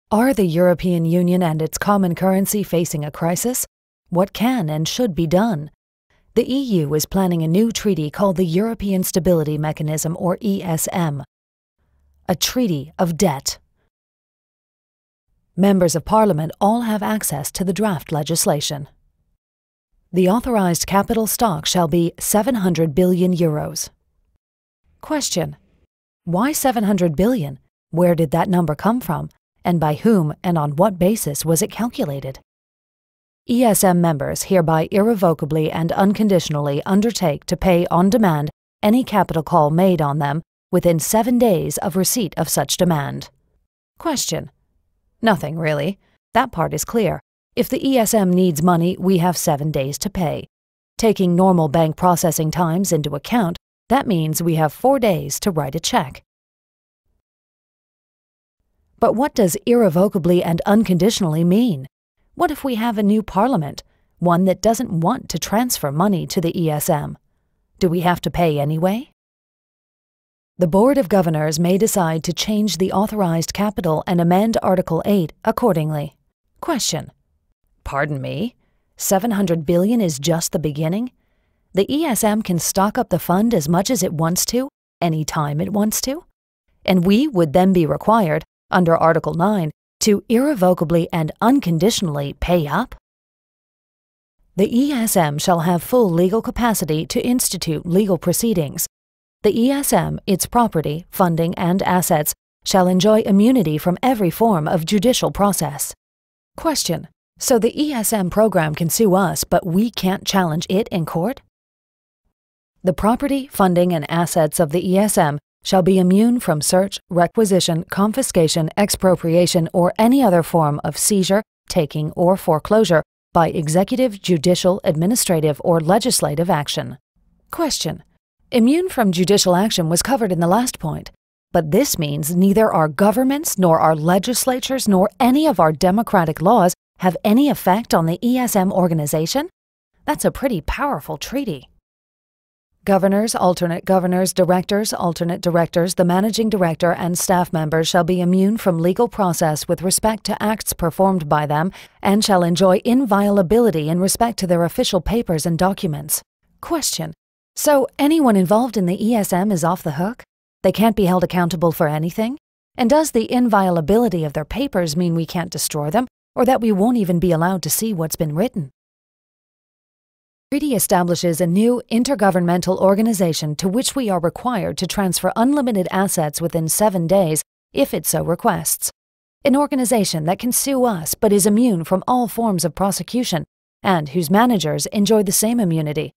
Are the European Union and its common currency facing a crisis? What can and should be done? The EU is planning a new treaty called the European Stability Mechanism, or ESM. A treaty of debt. Members of Parliament all have access to the draft legislation. The authorized capital stock shall be 700 billion euros. Question: why 700 billion? Where did that number come from? And by whom and on what basis was it calculated? ESM members hereby irrevocably and unconditionally undertake to pay on demand any capital call made on them within 7 days of receipt of such demand. Question: nothing really. That part is clear. If the ESM needs money, we have 7 days to pay. Taking normal bank processing times into account, that means we have 4 days to write a check. But what does irrevocably and unconditionally mean? What if we have a new parliament, one that doesn't want to transfer money to the ESM? Do we have to pay anyway? The Board of Governors may decide to change the authorized capital and amend Article 8 accordingly. Question: pardon me, 700 billion is just the beginning? The ESM can stock up the fund as much as it wants to, any time it wants to? And we would then be required, under Article 9, to irrevocably and unconditionally pay up? The ESM shall have full legal capacity to institute legal proceedings. The ESM, its property, funding, and assets shall enjoy immunity from every form of judicial process. Question: so the ESM program can sue us, but we can't challenge it in court? The property, funding, and assets of the ESM shall be immune from search, requisition, confiscation, expropriation, or any other form of seizure, taking, or foreclosure by executive, judicial, administrative, or legislative action. Question: immune from judicial action was covered in the last point, but this means neither our governments, nor our legislatures, nor any of our democratic laws have any effect on the ESM organization? That's a pretty powerful treaty. Governors, alternate governors, directors, alternate directors, the managing director, and staff members shall be immune from legal process with respect to acts performed by them and shall enjoy inviolability in respect to their official papers and documents. Question: so anyone involved in the ESM is off the hook? They can't be held accountable for anything? And does the inviolability of their papers mean we can't destroy them, or that we won't even be allowed to see what's been written? The treaty establishes a new intergovernmental organization to which we are required to transfer unlimited assets within 7 days if it so requests. An organization that can sue us but is immune from all forms of prosecution and whose managers enjoy the same immunity.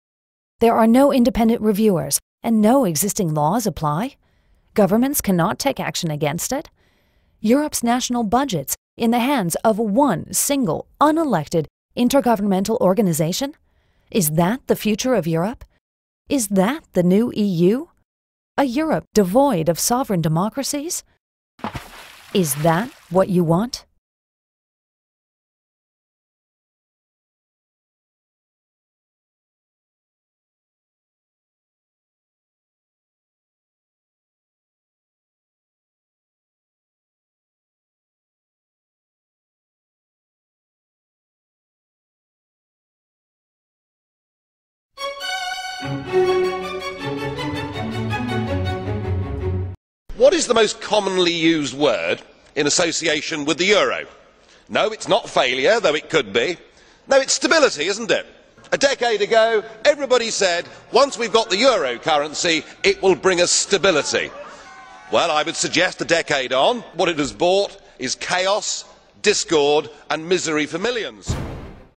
There are no independent reviewers and no existing laws apply. Governments cannot take action against it. Europe's national budgets in the hands of one single, unelected, intergovernmental organization? Is that the future of Europe? Is that the new EU? A Europe devoid of sovereign democracies? Is that what you want? What is the most commonly used word in association with the euro? No, it's not failure, though it could be. No, it's stability, isn't it? A decade ago, everybody said, once we've got the euro currency, it will bring us stability. Well, I would suggest a decade on, what it has brought is chaos, discord and misery for millions.